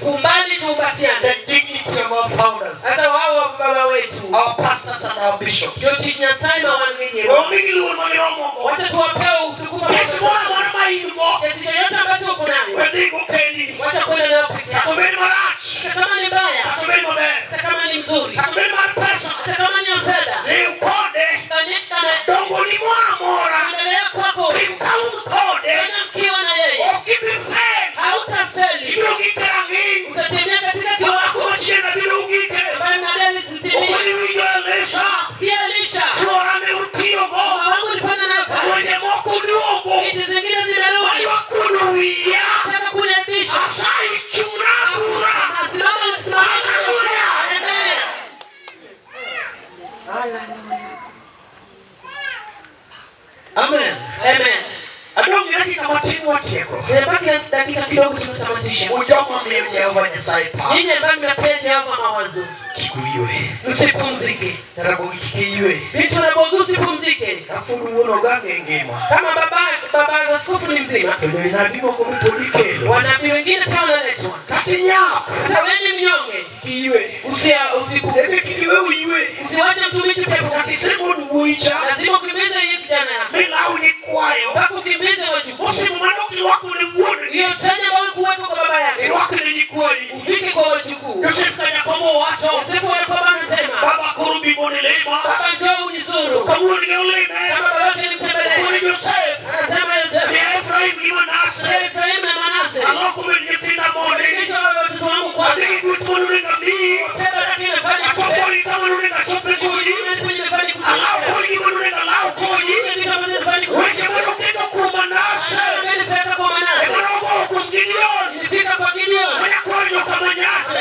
Kumbali tumbatiane. The dignity of our founders, Hata wao baba wetu. our pastors and our bishops. Ndio tisha saima wangeje. Wacha tuwapee utukufu. Yesu yote ambacho uko nayo. Wacha kwenda nao peke yako. Kama ni mbaya, kama ni mzuri, kama ni fedha. Kanisa endelea kwako. Mkiwa na yeye. Hautafeli. Utatembea katika kiwango ambayo mnadali sitimia. Pia lisha. Wangu ulifanya na hapa. Kiti zingine zimerudi. Nataka kulebisha. Amen. Amen. Adongi dakika matini watieko. Nimebaki dakika kidogo tunatamatisha. Ujoma mimi Jehova Nyasaye pa. Nyinyi ambao mnapenda Jehova mawazo. Kikuiwe. Usipumzike. Tarabu kikiiwe. Vitu na bogu usipumzike. Kafuru wono gange ngema. Kama baba askofu ni mzima. Tuna inabimo kumipodikelo. Wanabii wengine pia wanaletwa. Katinya. Hata wewe ni mnyonge. Kiiwe. Usipumzike. Kikiwe uiwe. Usiwache mtumishi pepo. Kasemo dubuicha. Lazima ukimbize yeye kijana. Bila unikwayo. Bako ukimbize wajibu. Usimwandoki wako ni uone. Hiyo tanya bado kuwepo kwa baba yake. Wako ni nikweli. Ufike kwa wajukuu. Yosefu kanyakomo wacho. Yosefu alikuwa anasema. Baba kurubi bonelema. Baba njoo unizuru. Kaburi ngeulime. Kama baba yake nimtembelee. Kaburi Yosefu. Anasema Yosefu. Ni Efraim ni Manase. Efraim na Manase. Aloko mwenyetina mone. Kisha watoto wangu kwa. Adiki kutumonunga mii. Baba yake anafanya Achopoli kama nunga chope koji. Alao koji nunga lao koji. Weche mwenokendo kumanase. Emanoko kumgidion. Mwenye kwa nyoka manyase.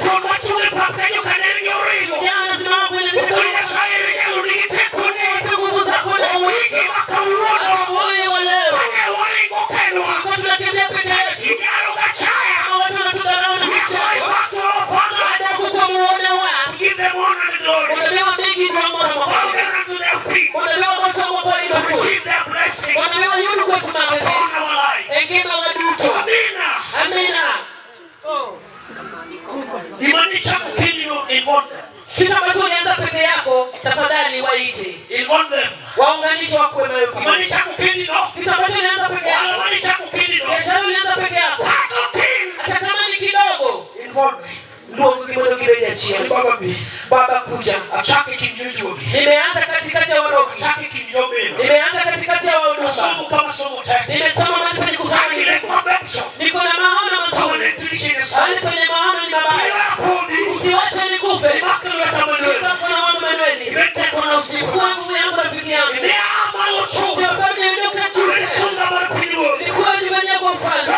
Kwa machule papenyo kaneri yorigo. Ukuli ya sairi ya urigite kune. Uwiki makaurono. Ane warigo kenwa. Kinyaro kachaya. Mekoi watu wafanga. Give them honor and glory. Bow down unto their feet. Receive their blessings upon our lives. Amina. Imani chako kilio involve them. Kitu ambacho unaanza peke yako, tafadhali waite. Involve them. Waunganishe wakuwe mayo. Imani chako kilio. Kitu ambacho unaanza peke yako. Imani chako kilio. Biashara unaanza peke yako. Hata kama ni kidogo. Involve me. Ndio kimoja kidogo chini. Baba kuja. Achake kimjojo. Nimeanza katikati ya waroho. Achake kimjojo. Nimeanza katikati ya wahudumu. Somo kama somo tatu. Nimesoma mahali penye kusoma. Niko na maono mazuri. Mahali penye maono ni baba. Usiwache nikufe. Shika kuna mama Manueli. Kwa nguvu yangu rafiki yangu. Sababu niondoka tu. Nikuwa nimenya kwa mfano.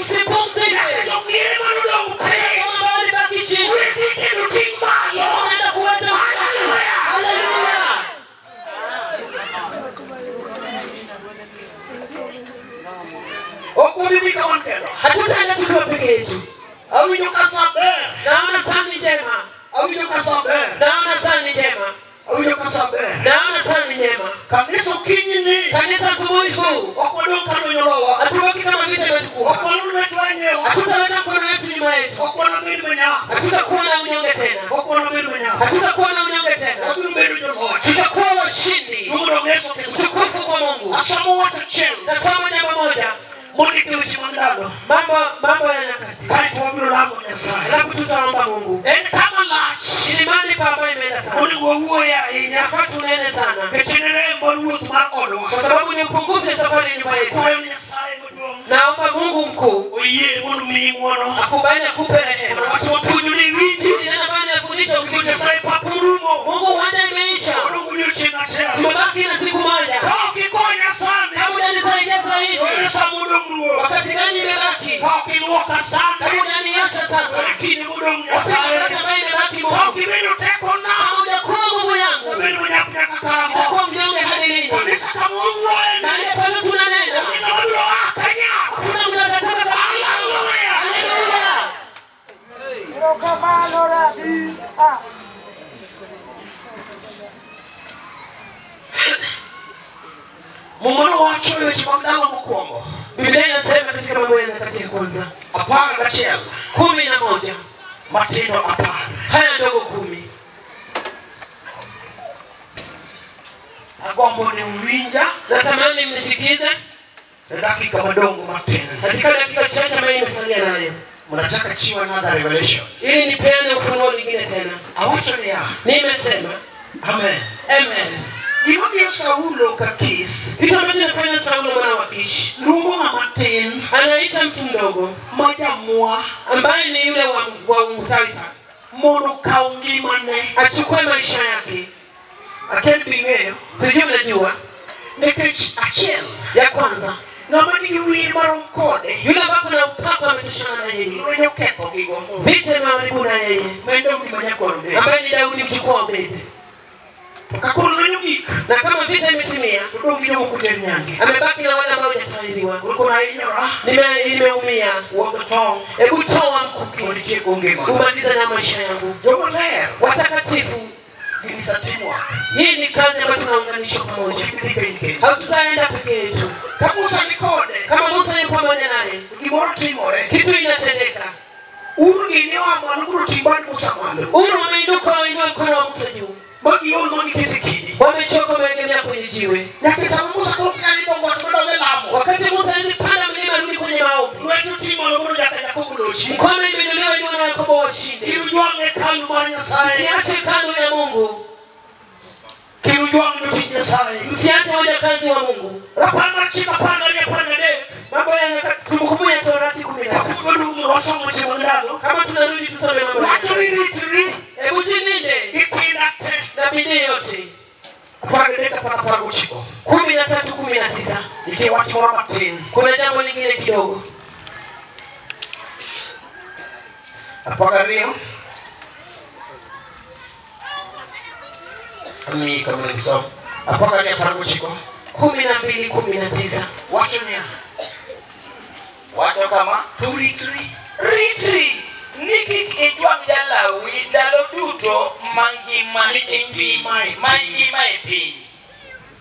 Usipumzike. Kama bali baki chini. Unaenda kuweta. Haleluya. Okubibika wantelo. Hatutaenda tukiwa peke yetu. Awinyoka sabe. Naona sana ni njema. Awinyoka sabe. Naona sana ni njema. Awinyoka sabe. Naona sana ni njema. Kanisa kinyini. Kanisa asubuhi huu. Wakodonka nyolowa. Hatubaki kama vile tumetukua. Wakolunu wetu wenyewe. Hatutaweka mkono wetu nyuma yetu. Wakona bedu menya. Hatutakuwa na unyonge tena. Wakona bedu menya. Hatutakuwa na unyonge tena. Wabiru bedu nyolowa. Tutakuwa washindi. Mungu na Yesu Kristo. Tukufu kwa Mungu. Asamu watu chenu. Nasoma jambo moja. Mungu uchimandalo. Mambo ya nyakati. Kai tuwabiru lango Nyasaye. Alafu tutaomba Mungu. Kama lach. Ilimani pa ambayo imeenda sana. Mungu ya Nyakati unene sana. Kechenere mboruo tumara odwa. Kwa sababu ni upungufu ya safari ya nyumba yetu. Kwa Nyasaye mdomo. Naomba Mungu mkuu. Oye mundu miingono. Akubali akupe rehema. Watu wapunyuni winji. Nina bani nafundisha usiku. Nyasaye papurumo. Mungu uwanja imeisha. Mungu ni uchingacha. Tumebaki na siku moja. Ukikonya sana. Kama hujanisaidia zaidi. Wakati gani imebaki? Kama hujaniosha sasa. Lakini muda Wakati ambayo imebaki Mungu. Kama hujakuwa nguvu yangu. Utakuwa mnyonge hadi lini? Na ile pale tunanena. Hakuna mnakataka kabisa. Haleluya. Mumono wacho wacho weche mag dala mokwongo. Biblia inasema katika Mambo ya Nyakati ya Kwanza 11 matindo 10. haya ndogo 10. Agombo ni uwinja Natamani mnisikize dakika madongo matini. katika dakika chache ambayo nimesalia nayo. Mnataka chiwa another revelation. Ili nipeane ufunuo lingine tena. Awacho ni ya. Nimesema Amen. amen. Gimomiyo Saulo kakis. Kitu ambacho nafanya Saulo mwana wa Kishi. Luongo matin. Anaita mtu mdogo Majamua. ambaye ni yule wa mtaifa. Mono kaw ngimane. Achukue maisha yake. Aken bing'eyo. Sijui mnajua. Nekech achiel. Ya kwanza. Ng'ama nigi wir marom kode. Yule ambaye kuna upako ametoshana na yeye. Lwenyo ketho gigo. Vita imeharibu na yeye. Mende udi manyakwaro be. Ambaye ni Daudi mchukua wa Obedi. Kakuru lwenyo gik. Na kama vita imetimia, Tudongi nyomo kuter nyange. amebaki na wale ambao hawajatahiriwa. Uliko na inyora. Nimeumia. Uogo tong. Hebu toa mkuki. Kodicheko ngima. Umalize na maisha yangu. Jomo ler. Watakatifu. Kanisa timwa. Hii ni kazi ambayo tunaunganishwa pamoja. Hatutaenda peke yetu. Kama Musa ni kode. Kama Musa yuko pamoja naye, Gimoro timore. kitu inatendeka. Uru ginewa mwana kuru timbani Musa mwalo. Uru wameinuka wainua mkono wa Musa juu. Magi yol magi kete kidi. Wamechoka wameegemea kwenye jiwe. Nyakisa Musa kukali bongo atumedoge lamo. Wakati Musa alipanda mlima rudi kwenye maombi. Lwetu timo lomoro jaka Yakobo lochi. Mkono imeinuliwa juu na Yakobo washinde. Kiru juange kalu mara Nyasaye. Msiache kando ya Mungu. Kiru juange luti Nyasaye. Msiache wajakazi wa Mungu. Rapanga chika panga ya panga de. Mambo ya Kumbukumbu ya Torati 13. Kapugo lumu wasomo chimondalo. Kama tunarudi tusome mambo. Watu ritiri. Hebu jininde Ipinate. na bidii yote. Panga deka para uchiko. 13:19. Iti watu mora matin. Kuna jambo lingine kidogo. Apaga rio. Ami kama nisoma. Apaga rio para uchiko. 12:19. Wacho niya. Wacho kama ritri niki ijuang jalawi dalo duto mangima e piny.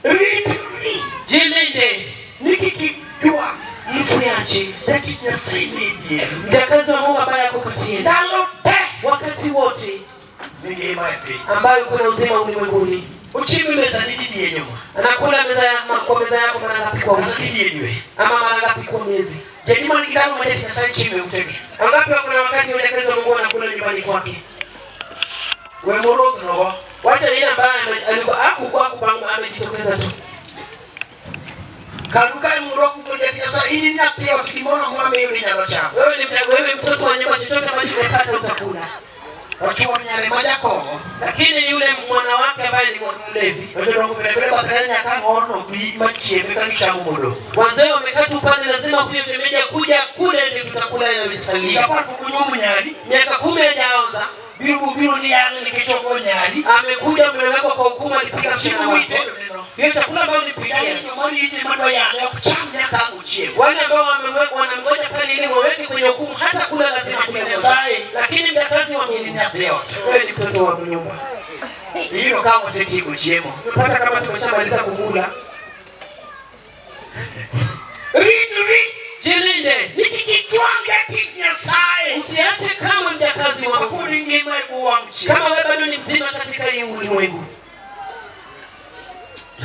Ritri. Jilinde. Niki kijuang. Msiache. Dati Nyasaye nidie. Mjakazi wa Mungu ambaye ako kati yenu. Dalo te. Wakati wote Ngima e piny. ambayo kuna uzima ulimwenguni. Uchimi meza nidie nyuma. Anakula kwa meza yako mara ngapi kwa Kata wiki? nidie nywe. Ama mara ngapi kwa mwezi? Jadi mani kidalo maja Nyasaye chime utege. Angapi kuna wakati wajakazi wa Mungu anakula nyumbani kwake? We morodh nogo. Wacha yeye ambaye alikuwa hakuwa kupanga amejitokeza tu. Karuka muroku kwa Nyasaye ini nyathi ot gimoro mora meyo nyalo chamo. Wewe ni mdogo, wewe mtoto wa nyumba, chochote ambacho umepata utakula. Wachuo nyare maja kongo. Lakini yule mwanawake ambaye ni mlevi, Wajodongo bele bakanya kangorno bi machieme kagichamo modo. wazee wamekaa tu pale, lazima huyo shemeji kuja kule ndio tutakula na visalia. Kapar kukunyomu nyari. Miaka 10 hajaoza, Biru ni yangu nikichoko nyari. amekuja amewekwa kwa hukumu, alipiga mchana wake. Neno. Hiyo chakula ambayo nipikia. Nyomoni ite mado ya leo kuchanya kangu chiemo. Wale ambao wamewekwa wanamgoja pale ili waweke kwenye hukumu, hata kula lazima kula. Lakini mjakazi wa Mungu, Nyathi ot. wewe ni mtoto wa nyumba. Hilo kama sitiko chiemo. Unapata kama tumeshamaliza kukula. Ritri. Jilinde. Nikikitwange tich Nyasaye. Usiache kama mjakazi wa Mungu. Akuni ngima ibuwang chi. Kama wewe bado ni mzima katika hii ulimwengu.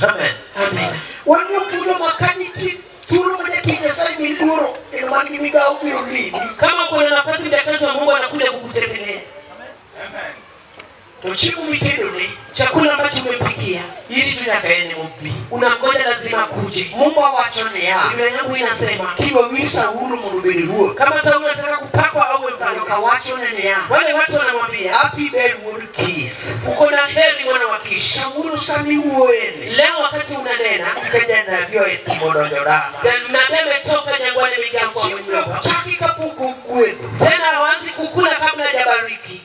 Amen. Amen. Wanyo pulo makaniti. Tulo maja tich Nyasaye miluro. Ino mani gimiga ubiro lini. Kama kuna nafasi mjakazi wa Mungu anakuja kukutembelea. Amen. To chiemo mitendo ne. Chakula ambacho umempikia, Ili tunyaka ene mubi. unamgoja lazima kuje. Mungu wacho ni ya. Biblia yangu inasema, Kiwa wirsa ulu mundu bedi ruo. kama Sauli anataka kupakwa au mfalme, Yoka wacho ni ya. wale watu wanamwambia, Happy bed wood kiss. uko na heri mwana wa Kishi. Shanguru sami uoene. Leo wakati unanena, Kaja na vyo eti modo jodala. nabii ametoka jangwani migambo Chimu chaki kapuku kwedu. tena hawaanzi kukula kabla hajabariki.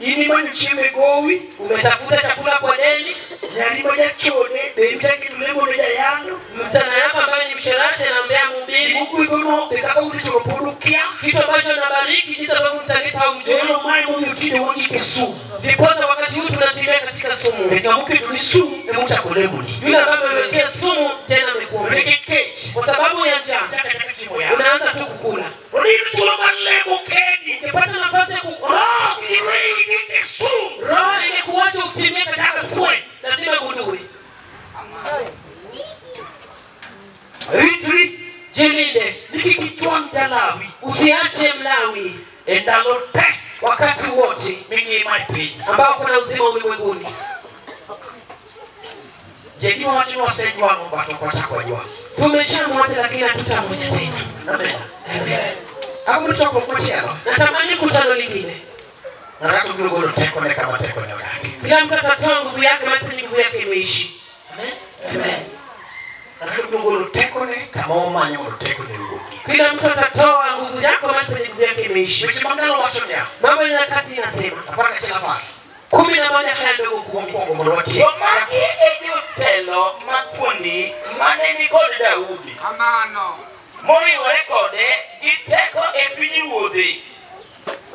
Ini manyu chime gowi. Umetafuta chakula kwa deni, Nyari moja chone. Bembia kitulemo doja yano. msana yako ambaye ni msherati anaambia mhubiri Mungu igono. Bekaka uli choropodu kia. kitu ambacho nabariki, jinsi ambavyo mtalipa au mjoni. Jelo mai mumi utide wangi kesumu. Ndiposa wakati huu tunatembea katika sumu. Bekamuke tulisumu. Emucha kolemuni. Yule ambaye amewekea sumu tena amekuombea. Rekeke. kech. Kwa sababu ya njaa Chaka chimo ya. unaanza tu kukula. Rudi tulo malemo keni. Ukipata nafasi ya kukula, Roho ni sumu. roho ingekuacha utimie katika fue, lazima gundue. Retreat. Jilinde, Nikikijwang jalawi. usiache Mlawi Endalo tek. wakati wote Mingi maipi. ambao kuna uzima ulimwenguni. Jadi wacho wasejwang bato kwa chakwa jwang. Tumeshamwacha lakini hatutamwacha tena. Amen. Amen. Aku choko kwa chelo. Natamani kutano lingine. Nataka kugoro teko ne kama teko ne wakati. Kila mtu atatoa nguvu yake mahali nguvu yake imeishi. Amen. Amen. Nataka kugoro teko ne kama umanyo teko ne ugogi. Kila mtu atatoa nguvu yake mahali nguvu yake imeishi. Mwisho mandalo wacho ya. Mambo ya nyakati inasema Apana chela fa. 11 haya ndogo 10. Kongo moloti. Jomagi jotelo mafundi mane ni kod Daudi. Amano. Moriwore kode gi teko e pinyruodhe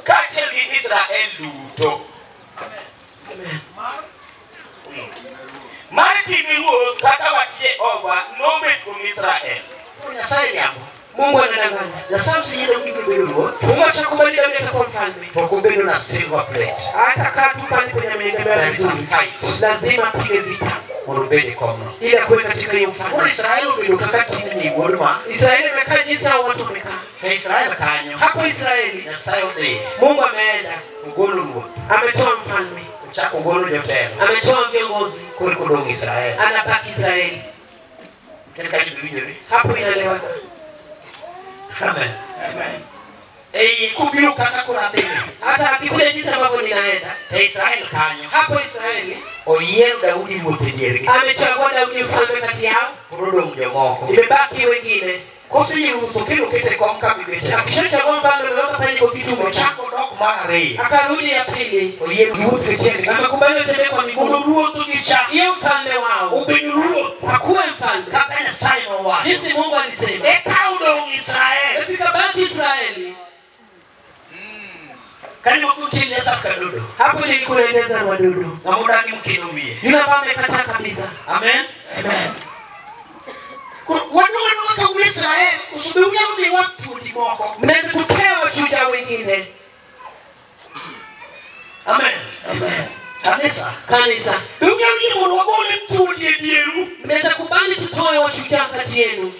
kaachiel gi Israel duto. Mar timi ruoth kaka wach Jehova nobet kuom Israel. Nyasaye yamo. Mungu anadanganya. Nyasaye siyedo kibedo ruoth. Mungu ashakubali Daudi atakuwa mfalme. Poko bedo na silver plate. Atakaa tu pale kwenye meza There is vizuri. some fight. Lazima apige vita Mondo bede komno. ili akuwe katika hiyo Ora mfalme. Israel obedo kaka timni bodma. Israeli imekaa jinsi hao watu wamekaa. Ka Israel kanyo. Hapo Israeli Nyasaye odhi. Mungu ameenda, Ogolo ruoth. ametoa mfalme, Ochako ogolo jotelo. ametoa viongozi, Koro kodong Israel. anabaki Israeli. Kile kali bibijo. Hapo inaeleweka. Amen. Amen. Kubiro kaka kuradhini. Hata akikuja jinsi ambavyo ninaenda. Ka Israel kanyo. Hapo Israeli Oyiero Daudi ruoth e diergi. amechagua Daudi mfalme kati yao. Koro dong jomoko. Imebaki wengine. Koseyiero ruoth okelo kete kom kama ibete. Akishachagua mfalme ameweka pale kwa kitu moja. Ochako dok mar ariyo. Akarudi ya pili. Oyiero ruoth e tiendgi. Amekubali utembee kwa Mondo miguu. ruoth gichak. Yeye mfalme wao. Obedo ruoth. Akuwe mfalme. Kaka Nyasaye nowacho. Jinsi Mungu alisema. Eka udong Israel. Ifika baki Israeli. Kanyo kutile sakadodo. Hapo nilikueleza na wadudu. Na mudangi mkino wiye. Yule ambaye amekataa kabisa. Amen. Amen. Wano kaka ule Israel. Usubi unyalo ni watu di moko. Mnaweza kupea washujaa wengine. Amen. Amen. Kanisa. Kanisa. Unyalo ni mwono wagole mtu di edieru. Mnaweza kubali tutoe washujaa kati yenu.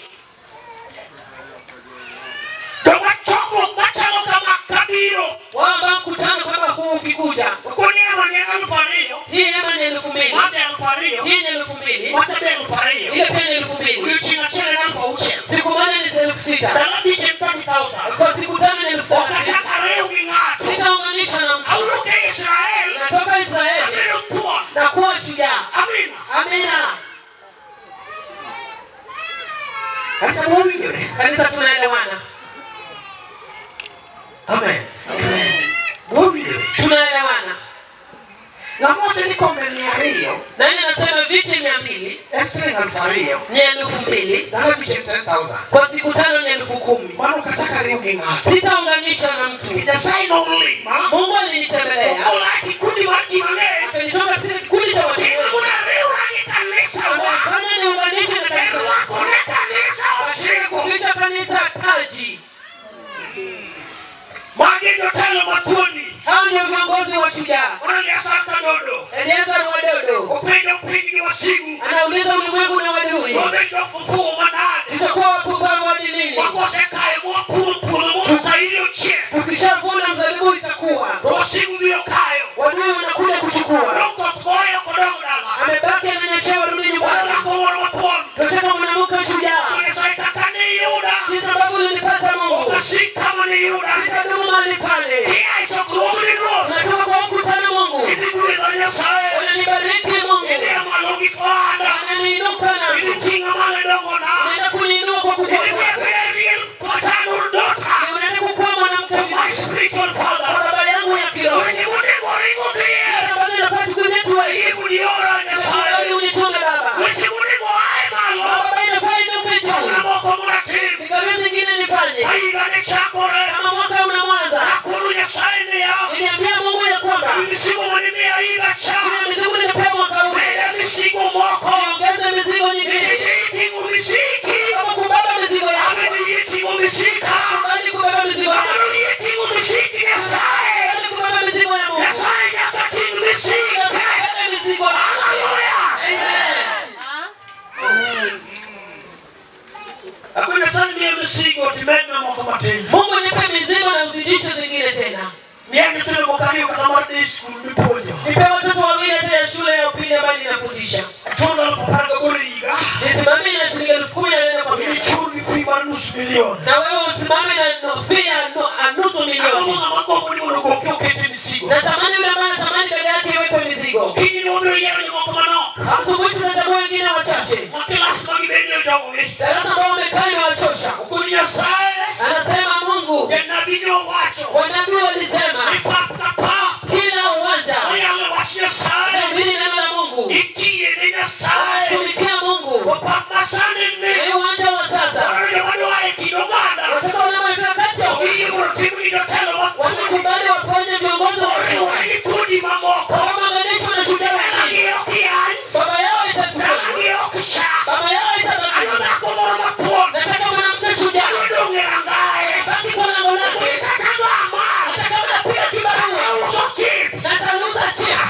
Dawa choko machalo kama kabiro. Wao mkutano kama huu ukikuja. Kuni ama ni alfariyo. Hii hema ni 2000. Mate alfariyo. Hii ni 2000. Mate be alfariyo. Ile pia ni 2000. Ulichina chele na alfa uche. Siku moja ni 6000. Dala biche 30,000. Kwa siku 5 ni 1000. Wakataka reu gingato. Sitaunganisha na mtu. Auruke Israel. Natoka Israeli Amino kuwa. na kuwa shujaa. Amina. Amina. Kanisa mwami yore. Kanisa tunaelewana. Amen. Mwami yore. Tunaelewana. Ngamote ni kombe ni ariyo. Na yeye anasema viti 200 Esling alfariyo. ni 2000. Dala biche 10,000. Kwa siku 5 ni 10,000. Mano kataka reu gingato. Sitaunganisha na mtu. Nyasaye no ulima. Mungu alinitembelea. Ola kikundi waki mane. Akanitoka katika kikundi cha watu wengi. Kuna reu rangi kanisa wa. Amefanya niunganishe na kanisa. Eru wako ne kanisa wa siku. Kulisha kanisa taji. Magi jotelo matoni. Hao ndio viongozi wa shujaa. Ona ni asanta dodo. Eleazar Wadodo Upendo mpingi wa sigu. anauliza ulimwengu na wadui. Wamejwa kufuwa manade. Tutakuwa wapumbavu hadi lini? Wakosekaye mwapupu na mwaputa ilio che. Tukishavuna mzabibu itakuwa. Roa sigu vio kayo. Wadui wanakuja kuchukua. Rongo kuboya kodongo dala. Amebaki ananyesha warudi nyumbani. Wala kumwana matoni. Tunataka mwanamke shujaa. Kune saitaka ni Yuda. Jinsi ambavyo ulinipata Mungu. Wakashika mani Yuda. Sitadumu mahali pale. Iya ichokurumu ni roho. Tunatoka kwa mkutano Mungu. Ili kuweza sae. Unanibariki Mungu. Ili ya malongi kwa anda. Unaniinuka na. Ili kinga male dongo na. Unaenda kuniinua misigo timena mwaka mateni. Mungu nipe mizigo na uzidishe zingine tena. Miaka tena mwakani wakama day school miponyo. Nipe watoto wawili tena shule ya upili ambayo ninafundisha. Tuna alfapanga gori iga. Nisimamie na shilingi 10,000 naenda kwa miaka. Michuri fee wa nusu milioni. Na wewe usimame na fee ya nusu milioni. Natamani yule ambaye anatamani bega yake iwekwe mizigo. Asubuhi tunachagua wengine wachache. Darasa ambao wamekaa ni wachosha. Anasema Mungu, wanabii walisema kila uwanja inabidi neno la Mungu tumikia Mungu. Ni uwanja wa sasa. Wataka wanaotoka kati ya wasikubali waponye viongozi wa kama Ganesha na shujaa wengine. Baba yao itatukua. Baba yao itatukua. Nataka mwanamke shujaa baki kwa lango lake. Nataka mnapiga kibarua. Natanuza chini.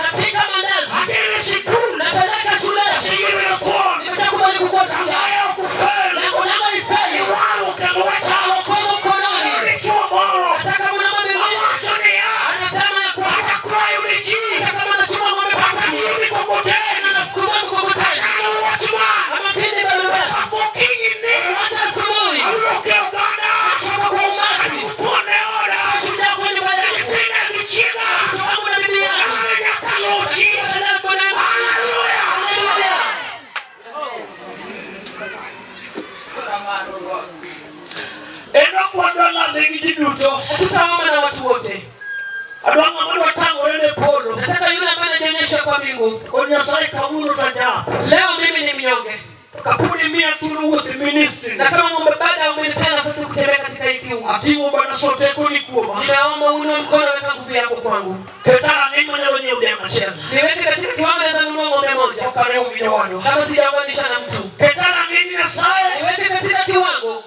Napika mandazi. Napeleka shule. Nimeshakubali kukua shujaa. Lango lango ifanye. Wakogo mkononi. Nataka mwanamke mwingine. Anasema ya kwa. Nataka mwanachuma ngombe paka. Nafukuwa mkokotani. Ama pindi balubani. Wacha asubuhi. Nataka kwa umati. Shujaa kwa nyumba yangu. Tukamu na bibi yangu. Tutaomba na watu wote. Nataka yule ambaye anajionyesha kwa mbingu. Leo mimi ni mnyonge. Na kama Mungu baada umenipea nafasi kutembea katika hii kiu. Ninaomba uinue mkono weka nguvu yako kwangu. Niweke katika kiwango naweza nunua ng'ombe moja. Kama sijaunganisha na mtu. Niweke katika kiwango.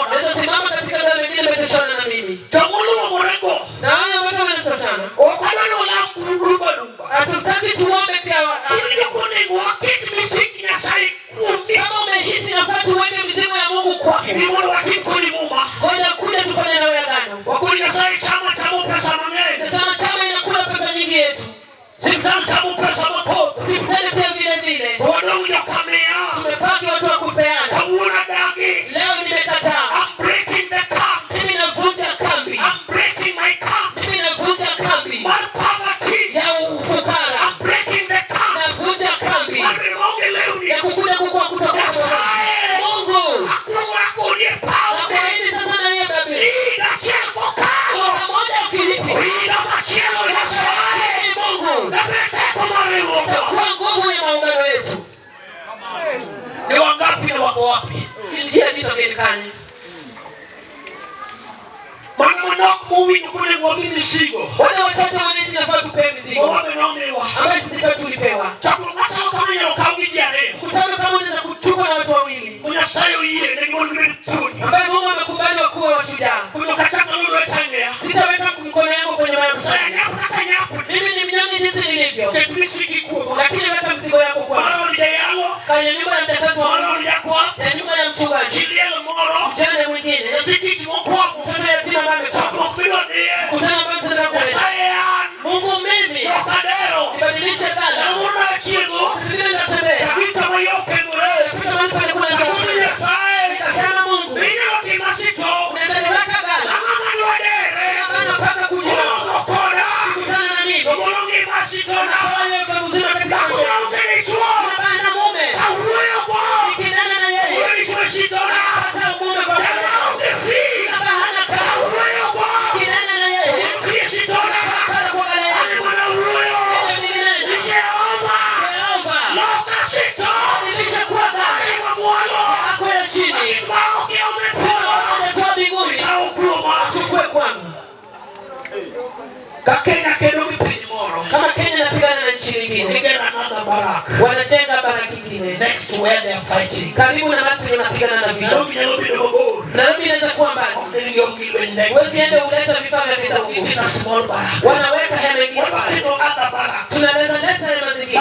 Naweza simama katika dhambi mengine meteshana na mimi. Na haya watu wanatotana. Hatutaki tuombe pia. Kama umehisi nafaa tuweke mizigo ya Mungu kwake. Ngoja kuja tufanye nawe agano. Nasema chama inakula pesa nyingi yetu. Sipitani pia vile vile. Tumepaki watu wa kupeana. Leo nimekataa. Mimi navunja kambi. Mimi navunja kambi ya ufukara. Navunja kambi ya kukuja kukua kutoka Mungu. Nakuahidi sasa na yeye babi. Mwaka moja ukilipi. Mungu. Takuwa nguvu ya maungano yetu. Ni wangapi na wako wapi? Njia nitokenikanye. Wale wachache wanezi nafaa tupewe mizigo. Ambaye sisi kwa tulipewa. Kutano kama unaweza kutupa na watu wawili. Ambaye Mungu amekubali wakuwa washujaa. Sitaweka mkono yangu kwenye mayangu. Mimi ni mnyonge jinsi nilivyo. Lakini weka mzigo yako kwa kwenye nyumba ya mtakazi wa Mungu. Ya nyumba ya mchungaji. Mjane mwingine. Mtoto yatima ambaye amechapa. Kutana ambaye mtenda kuleta. Mungu mimi. Nibadilishe kala. Sivile natembea. Napita mahali pale kuna njia. Nikasema Mungu. Unaweza niweka gala. Kana paka kujua. Kutana na mimi. Nafanya kwa mzima katika mshia. Unabana mume. Nikidana na yeye. Napata mume kwa kala. Nabahana kala. Nikidana na yeye. Napata kwa kala yake. Ndio nilinena. Yehova. Nilisha kuwa gala. Ako ya chini. Unatoa mbinguni. Chukue kwangu. Kama Kenya napigana na nchi nyingine. Wanajenga baraka nyingine. Next to where they are fighting. Karibu na watu wanapigana na vita. Nairobi inaweza kuwa mbali. Huwezi ende uleta vifaa vya vita huko. Wanaweka hema nyingine pale. Tunaweza leta hema zingine.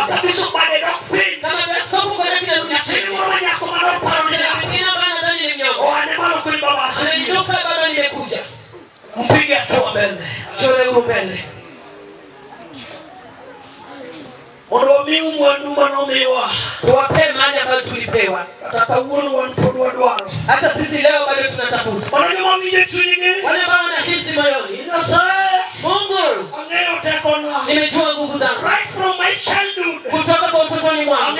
Kama askofu kwa nini anarudi chini? mondo miu mwandu manomiwa tuwape mali ambayo tulipewa. kata uono wanpodwa dwaro. Hata sisi leo bado tunatafuta. Wale ambao wanahisi moyoni, Mungu, nimejua nguvu zangu. Right from my childhood, kutoka kwa utotoni mwangu,